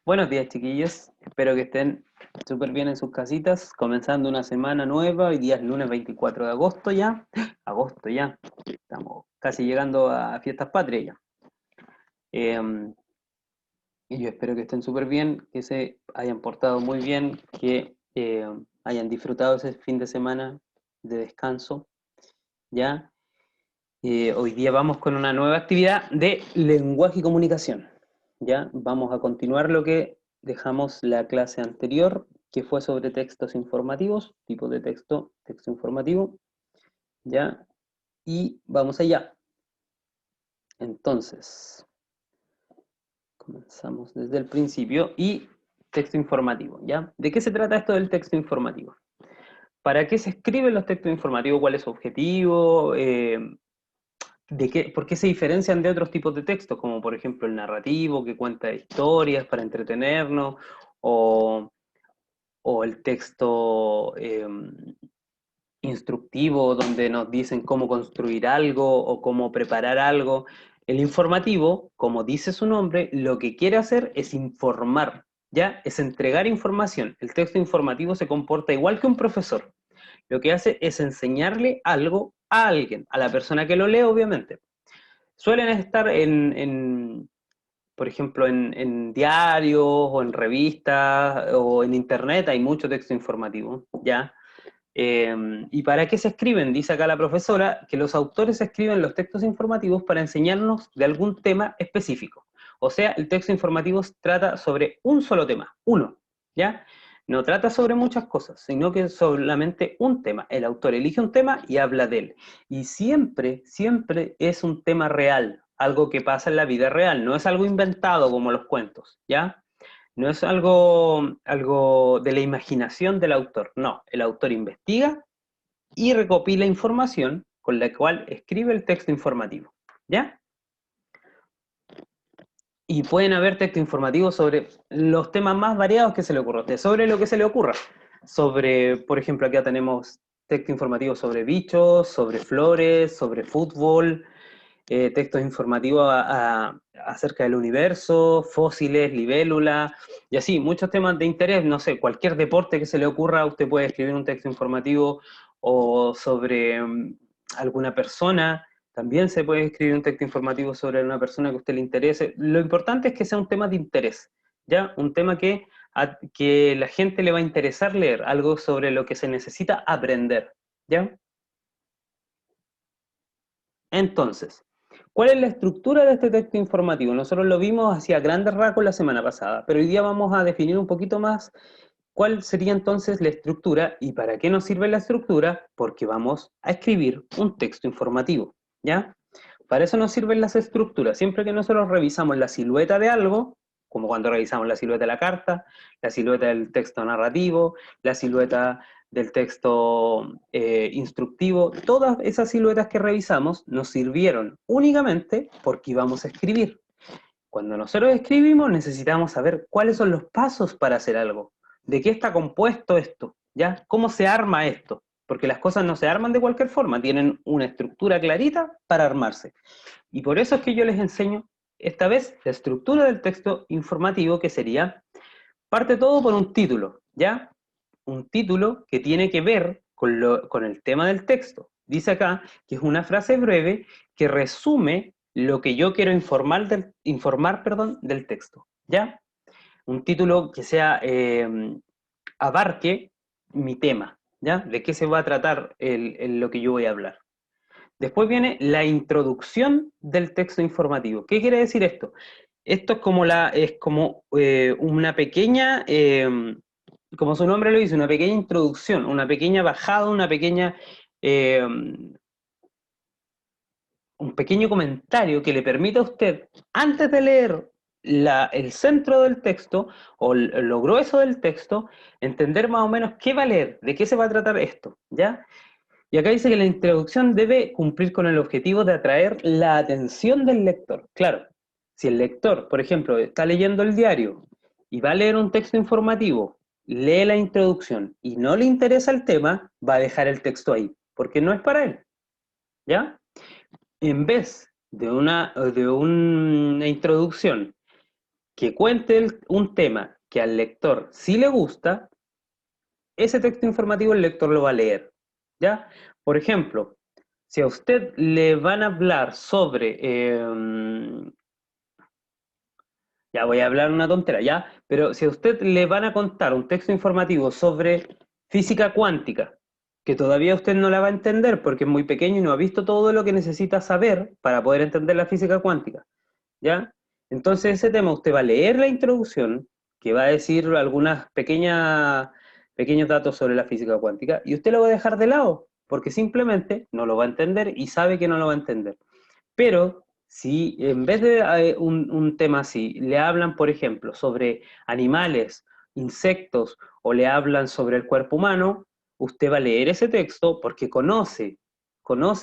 Buenos días, chiquillos. Espero que estén súper bien en sus casitas, comenzando una semana nueva. Hoy día es lunes 24 de agosto ya. Agosto ya. Estamos casi llegando a fiestas patrias ya. Eh, y yo espero que estén súper bien, que se hayan portado muy bien, que hayan disfrutado ese fin de semana de descanso ya. Hoy día vamos con una nueva actividad de lenguaje y comunicación. ¿Ya? Vamos a continuar lo que dejamos la clase anterior, que fue sobre textos informativos, tipo de texto, texto informativo. ¿Ya? Y vamos allá. Entonces, comenzamos desde el principio y texto informativo. ¿Ya? ¿De qué se trata esto del texto informativo? ¿Para qué se escriben los textos informativos? ¿Cuál es su objetivo? ¿Por qué se diferencian de otros tipos de textos, como por ejemplo el narrativo, que cuenta historias para entretenernos, o, o el texto instructivo, donde nos dicen cómo construir algo o cómo preparar algo? El informativo, como dice su nombre, lo que quiere hacer es informar, ¿ya? Es entregar información. El texto informativo se comporta igual que un profesor. Lo que hace es enseñarle algo a alguien, a la persona que lo lee, obviamente. Suelen estar por ejemplo, en diarios o en revistas o en internet, hay mucho texto informativo, ¿ya? ¿Y para qué se escriben? Dice acá la profesora que los autores escriben los textos informativos para enseñarnos de algún tema específico. O sea, el texto informativo trata sobre un solo tema, uno, ¿ya? No trata sobre muchas cosas, sino que solamente un tema. El autor elige un tema y habla de él. Y siempre, siempre es un tema real, algo que pasa en la vida real, no es algo inventado como los cuentos, ¿ya? No es algo de la imaginación del autor, no. El autor investiga y recopila información con la cual escribe el texto informativo, ¿ya? Y pueden haber textos informativos sobre los temas más variados que se le ocurra, sobre lo que se le ocurra. Sobre, por ejemplo, acá tenemos texto informativo sobre bichos, sobre flores, sobre fútbol, textos informativos acerca del universo, fósiles, libélula, y así, muchos temas de interés, no sé, cualquier deporte que se le ocurra, usted puede escribir un texto informativo, o sobre alguna persona, también se puede escribir un texto informativo sobre una persona que a usted le interese. Lo importante es que sea un tema de interés, ¿ya? Un tema que la gente le va a interesar leer, algo sobre lo que se necesita aprender, ¿ya? Entonces, ¿cuál es la estructura de este texto informativo? Nosotros lo vimos hacia grandes rasgos la semana pasada, pero hoy día vamos a definir un poquito más cuál sería entonces la estructura y para qué nos sirve la estructura, porque vamos a escribir un texto informativo, ¿ya? Para eso nos sirven las estructuras. Siempre que nosotros revisamos la silueta de algo, como cuando revisamos la silueta de la carta, la silueta del texto narrativo, la silueta del texto instructivo, todas esas siluetas que revisamos nos sirvieron únicamente porque íbamos a escribir. Cuando nosotros escribimos necesitamos saber cuáles son los pasos para hacer algo, de qué está compuesto esto, ¿ya? ¿Cómo se arma esto? Porque las cosas no se arman de cualquier forma, tienen una estructura clarita para armarse. Y por eso es que yo les enseño esta vez la estructura del texto informativo, que sería, parte todo por un título, ¿ya? Un título que tiene que ver con el tema del texto. Dice acá que es una frase breve que resume lo que yo quiero informar, perdón, del texto, ¿ya? Un título que sea, abarque mi tema, ¿ya? De qué se va a tratar lo que yo voy a hablar. Después viene la introducción del texto informativo. ¿Qué quiere decir esto? Esto es como una pequeña, como su nombre lo dice, una pequeña introducción, una pequeña bajada, eh, un pequeño comentario que le permita a usted, antes de leer el centro del texto o lo grueso del texto, entender más o menos qué va a leer, de qué se va a tratar esto, ¿ya? Y acá dice que la introducción debe cumplir con el objetivo de atraer la atención del lector. Claro, si el lector, por ejemplo, está leyendo el diario y va a leer un texto informativo, lee la introducción y no le interesa el tema, va a dejar el texto ahí, porque no es para él, ¿ya? En vez de una introducción que cuente un tema que al lector sí le gusta, ese texto informativo el lector lo va a leer, ¿ya? Por ejemplo, si a usted le van a hablar sobre, ya voy a hablar una tontera, ¿ya? Pero si a usted le van a contar un texto informativo sobre física cuántica, que todavía usted no la va a entender porque es muy pequeño y no ha visto todo lo que necesita saber para poder entender la física cuántica, ¿ya? Entonces ese tema usted va a leer la introducción, que va a decir algunas pequeños datos sobre la física cuántica, y usted lo va a dejar de lado, porque simplemente no lo va a entender y sabe que no lo va a entender. Pero si en vez de un tema así, le hablan, por ejemplo, sobre animales, insectos, o le hablan sobre el cuerpo humano, usted va a leer ese texto porque conoce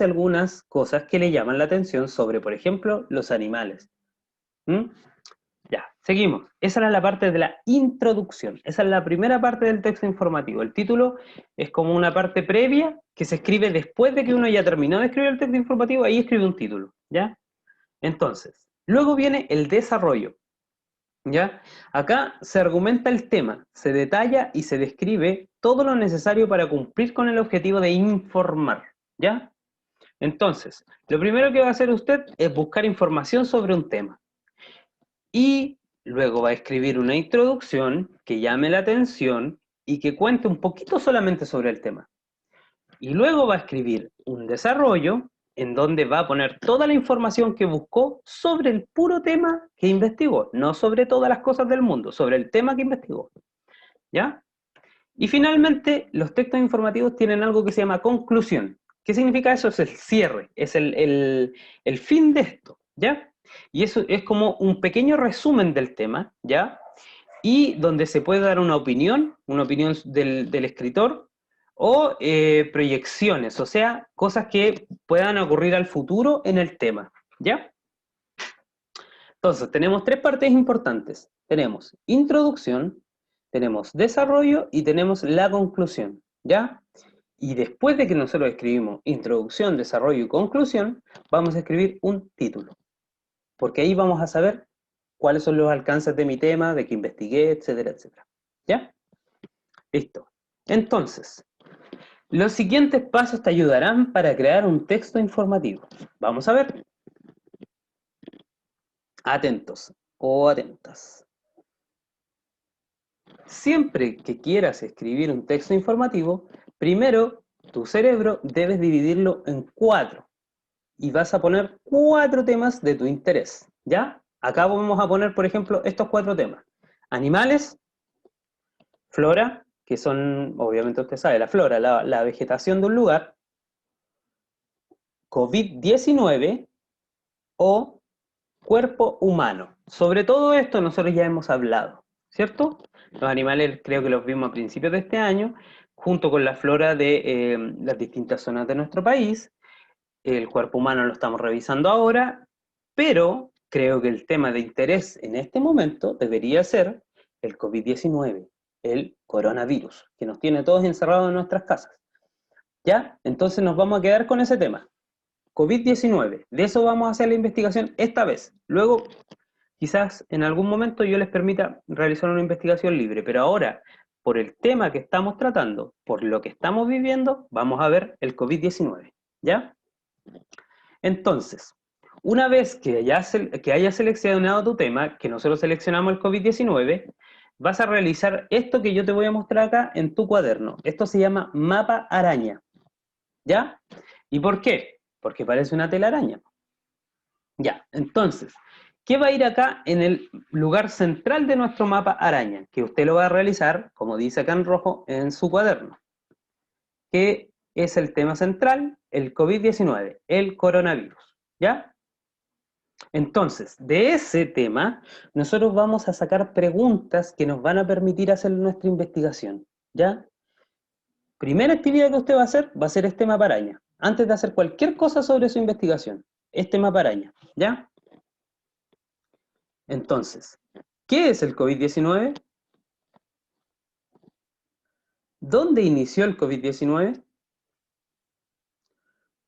algunas cosas que le llaman la atención sobre, por ejemplo, los animales. ¿Mm? Ya, seguimos. Esa era la parte de la introducción. Esa es la primera parte del texto informativo. El título es como una parte previa que se escribe después de que uno ya terminó de escribir el texto informativo, ahí escribe un título, ¿ya? Entonces, luego viene el desarrollo, ¿ya? Acá se argumenta el tema, se detalla y se describe todo lo necesario para cumplir con el objetivo de informar, ¿ya? Entonces, lo primero que va a hacer usted es buscar información sobre un tema. Y luego va a escribir una introducción que llame la atención y que cuente un poquito solamente sobre el tema. Y luego va a escribir un desarrollo en donde va a poner toda la información que buscó sobre el puro tema que investigó, no sobre todas las cosas del mundo, sobre el tema que investigó. ¿Ya? Y finalmente, los textos informativos tienen algo que se llama conclusión. ¿Qué significa eso? Es el cierre, es el fin de esto, ¿ya? Y eso es como un pequeño resumen del tema, ¿ya? Y donde se puede dar una opinión del escritor, o proyecciones, o sea, cosas que puedan ocurrir al futuro en el tema, ¿ya? Entonces, tenemos tres partes importantes. Tenemos introducción, tenemos desarrollo y tenemos la conclusión, ¿ya? Y después de que nosotros escribimos introducción, desarrollo y conclusión, vamos a escribir un título, porque ahí vamos a saber cuáles son los alcances de mi tema, de que investigué, etcétera, etcétera. ¿Ya? Listo. Entonces, los siguientes pasos te ayudarán para crear un texto informativo. Vamos a ver. Atentos o atentas. Siempre que quieras escribir un texto informativo, primero tu cerebro debes dividirlo en 4 y vas a poner 4 temas de tu interés, ¿ya? Acá vamos a poner, por ejemplo, estos 4 temas. Animales, flora, que son, obviamente usted sabe, la flora, la vegetación de un lugar, COVID-19 o cuerpo humano. Sobre todo esto nosotros ya hemos hablado, ¿cierto? Los animales creo que los vimos a principios de este año, junto con la flora de las distintas zonas de nuestro país. El cuerpo humano lo estamos revisando ahora, pero creo que el tema de interés en este momento debería ser el COVID-19, el coronavirus, que nos tiene todos encerrados en nuestras casas. ¿Ya? Entonces nos vamos a quedar con ese tema. COVID-19, de eso vamos a hacer la investigación esta vez. Luego, quizás en algún momento yo les permita realizar una investigación libre, pero ahora, por el tema que estamos tratando, por lo que estamos viviendo, vamos a ver el COVID-19. ¿Ya? Entonces, una vez que hayas seleccionado tu tema, que nosotros seleccionamos el COVID-19, vas a realizar esto que yo te voy a mostrar acá en tu cuaderno. Esto se llama mapa araña. ¿Ya? ¿Y por qué? Porque parece una telaraña. Ya, entonces, ¿qué va a ir acá en el lugar central de nuestro mapa araña? Que usted lo va a realizar, como dice acá en rojo, en su cuaderno. Que es el tema central, el COVID-19, el coronavirus. ¿Ya? Entonces, de ese tema, nosotros vamos a sacar preguntas que nos van a permitir hacer nuestra investigación. ¿Ya? Primera actividad que usted va a ser este mapa araña. Antes de hacer cualquier cosa sobre su investigación, este mapa araña. ¿Ya? Entonces, ¿qué es el COVID-19? ¿Dónde inició el COVID-19?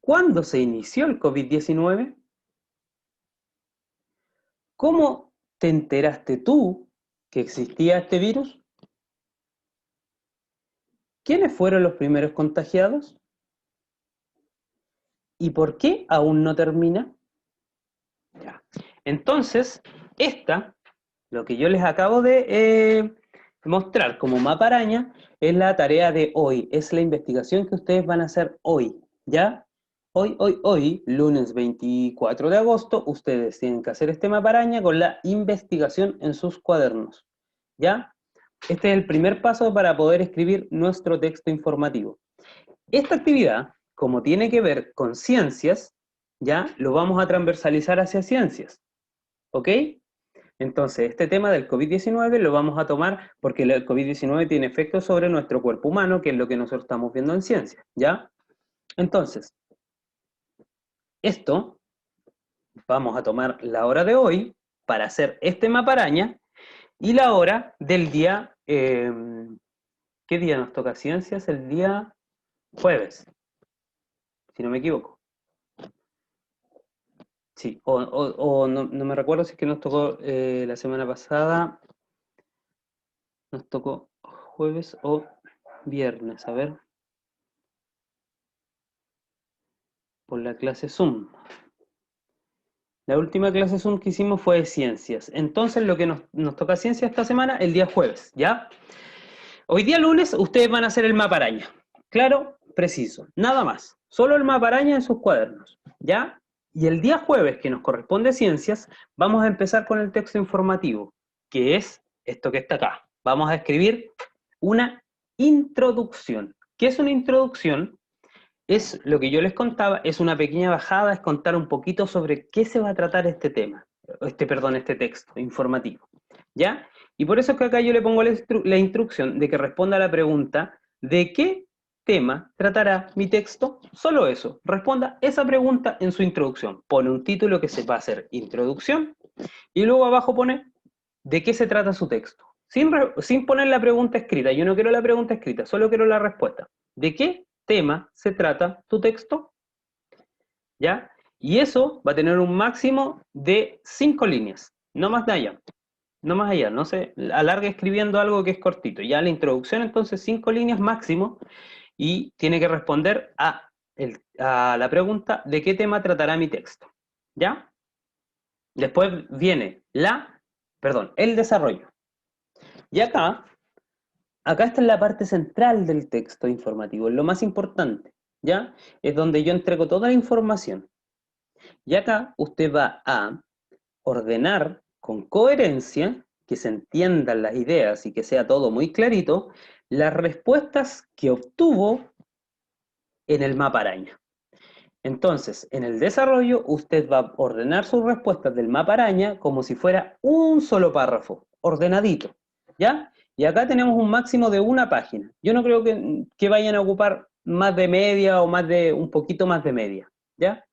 ¿Cuándo se inició el COVID-19? ¿Cómo ¿Te enteraste tú que existía este virus? ¿Quiénes fueron los primeros contagiados? ¿Y por qué aún no termina? Ya. Entonces, lo que yo les acabo de mostrar como mapa araña, es la tarea de hoy, es la investigación que ustedes van a hacer hoy, ¿ya? Hoy, lunes 24 de agosto, ustedes tienen que hacer este mapa araña con la investigación en sus cuadernos, ¿ya? Este es el primer paso para poder escribir nuestro texto informativo. Esta actividad, como tiene que ver con ciencias, ya lo vamos a transversalizar hacia ciencias, ¿ok? Entonces, este tema del COVID-19 lo vamos a tomar porque el COVID-19 tiene efectos sobre nuestro cuerpo humano, que es lo que nosotros estamos viendo en ciencia, ¿ya? Entonces, esto, vamos a tomar la hora de hoy para hacer este mapa araña y la hora del día, ¿qué día nos toca ciencias? El día jueves, si no me equivoco. Sí, o no me recuerdo si es que nos tocó la semana pasada, nos tocó jueves o viernes, a ver, por la clase Zoom. La última clase Zoom que hicimos fue de ciencias. Entonces lo que nos toca ciencias esta semana, el día jueves, ¿ya? Hoy día lunes ustedes van a hacer el mapa araña. Claro, preciso, nada más. Solo el mapa araña en sus cuadernos, ¿ya? Y el día jueves, que nos corresponde ciencias, vamos a empezar con el texto informativo, que es esto que está acá. Vamos a escribir una introducción. ¿Qué es una introducción? Es lo que yo les contaba, es una pequeña bajada, es contar un poquito sobre qué se va a tratar este tema, este texto informativo, ¿ya? Y por eso es que acá yo le pongo la instrucción de que responda a la pregunta ¿de qué tema tratará mi texto? Solo eso, responda esa pregunta en su introducción. Pone un título que se va a hacer introducción y luego abajo pone ¿de qué se trata su texto? Sin poner la pregunta escrita, yo no quiero la pregunta escrita, solo quiero la respuesta. ¿De qué tema se trata tu texto? ¿Ya? Y eso va a tener un máximo de 5 líneas, no más de allá. No más allá, no se alargue escribiendo algo que es cortito. Ya la introducción, entonces, 5 líneas máximo, y tiene que responder a la pregunta ¿de qué tema tratará mi texto? ¿Ya? Después viene el desarrollo. Y acá está en la parte central del texto informativo, es lo más importante, ¿ya? Es donde yo entrego toda la información. Y acá usted va a ordenar con coherencia, que se entiendan las ideas y que sea todo muy clarito, las respuestas que obtuvo en el mapa araña. Entonces, en el desarrollo, usted va a ordenar sus respuestas del mapa araña como si fuera un solo párrafo, ordenadito, ¿ya? Y acá tenemos un máximo de una página. Yo no creo que vayan a ocupar más de media o un poquito más de media, ¿ya?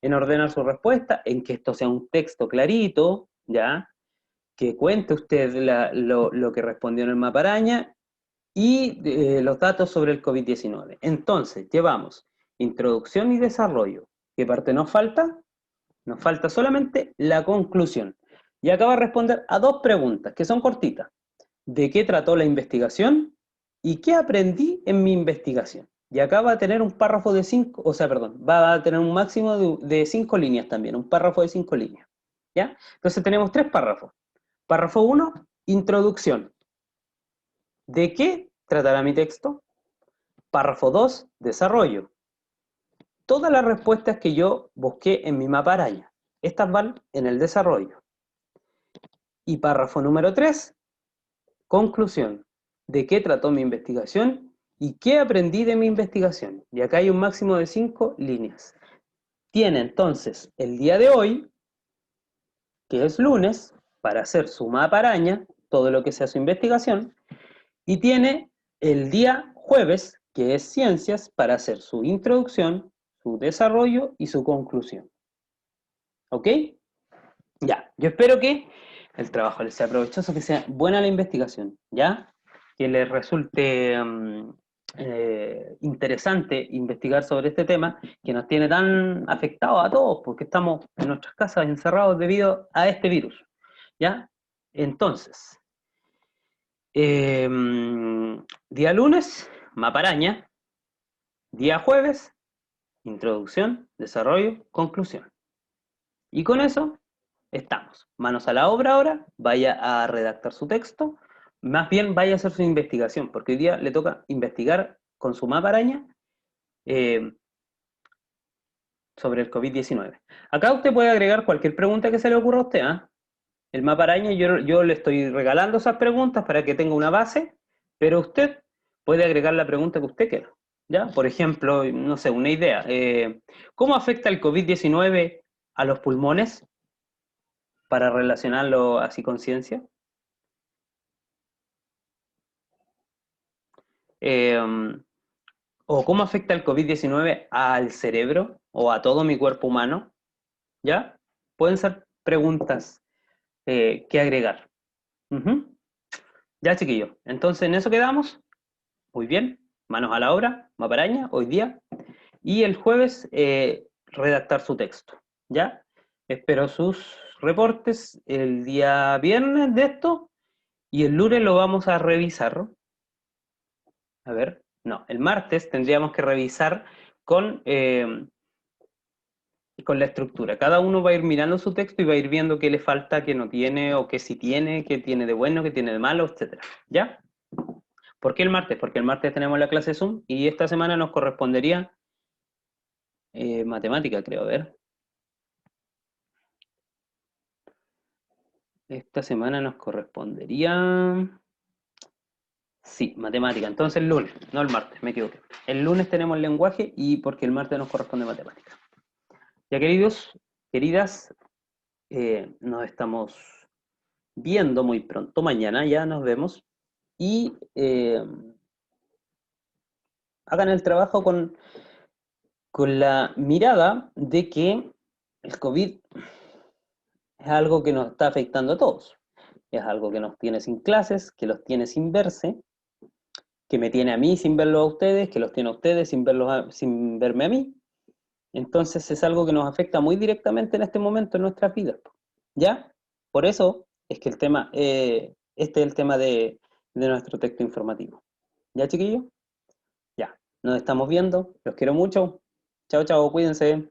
En ordenar su respuesta, en que esto sea un texto clarito, ¿ya? Que cuente usted lo que respondió en el mapa araña y los datos sobre el COVID-19. Entonces, llevamos introducción y desarrollo. ¿Qué parte nos falta? Nos falta solamente la conclusión. Y acá va a responder a 2 preguntas, que son cortitas. ¿De qué trató la investigación? ¿Y qué aprendí en mi investigación? Y acá va a tener un párrafo de 5, va a tener un máximo de 5 líneas también, un párrafo de 5 líneas. ¿Ya? Entonces tenemos 3 párrafos. Párrafo 1, introducción. ¿De qué tratará mi texto? Párrafo 2, desarrollo. Todas las respuestas que yo busqué en mi mapa araña, estas van en el desarrollo. Y párrafo número 3, conclusión. ¿De qué trató mi investigación y qué aprendí de mi investigación? Y acá hay un máximo de 5 líneas. Tiene entonces el día de hoy, que es lunes, para hacer su mapa araña, todo lo que sea su investigación, y tiene el día jueves, que es ciencias, para hacer su introducción, su desarrollo y su conclusión. ¿Ok? Ya, yo espero que el trabajo les sea provechoso, que sea buena la investigación, ¿ya? Que les resulte interesante investigar sobre este tema que nos tiene tan afectados a todos, porque estamos en nuestras casas encerrados debido a este virus, ¿ya? Entonces, día lunes, maparaña. Día jueves, introducción, desarrollo, conclusión. Y con eso estamos. Manos a la obra ahora, vaya a redactar su texto, más bien vaya a hacer su investigación, porque hoy día le toca investigar con su maparaña sobre el COVID-19. Acá usted puede agregar cualquier pregunta que se le ocurra a usted, ¿eh? El maparaña yo le estoy regalando esas preguntas para que tenga una base, pero usted puede agregar la pregunta que usted quiera. ¿Ya? Por ejemplo, no sé, una idea. ¿Cómo afecta el COVID-19 a los pulmones? Para relacionarlo así con ciencia. Eh, o cómo afecta el COVID-19 al cerebro o a todo mi cuerpo humano. ¿Ya? Pueden ser preguntas que agregar. Ujú. Ya, chiquillos. Entonces, en eso quedamos. Muy bien. Manos a la obra. Maparaña, hoy día. Y el jueves, redactar su texto. ¿Ya? Espero sus reportes el día viernes de esto. Y el lunes lo vamos a revisar. A ver, no, el martes tendríamos que revisar con la estructura. Cada uno va a ir mirando su texto y va a ir viendo qué le falta, qué no tiene, o qué sí tiene, qué tiene de bueno, qué tiene de malo, etc. ¿Ya? ¿Por qué el martes? Porque el martes tenemos la clase Zoom y esta semana nos correspondería matemática, creo, a ver. Esta semana nos correspondería... Sí, matemática. Entonces el lunes, no el martes, me equivoqué. El lunes tenemos lenguaje y porque el martes nos corresponde matemática. Ya queridos, queridas, nos estamos viendo muy pronto. Mañana ya nos vemos. Y hagan el trabajo con la mirada de que el COVID es algo que nos está afectando a todos. Es algo que nos tiene sin clases, que los tiene sin verse, que me tiene a mí sin verlos a ustedes, que los tiene a ustedes sin verme a mí. Entonces es algo que nos afecta muy directamente en este momento en nuestras vidas. ¿Ya? Por eso es que este es el tema de nuestro texto informativo. ¿Ya, chiquillos? Ya. Nos estamos viendo. Los quiero mucho. Chao, chao. Cuídense.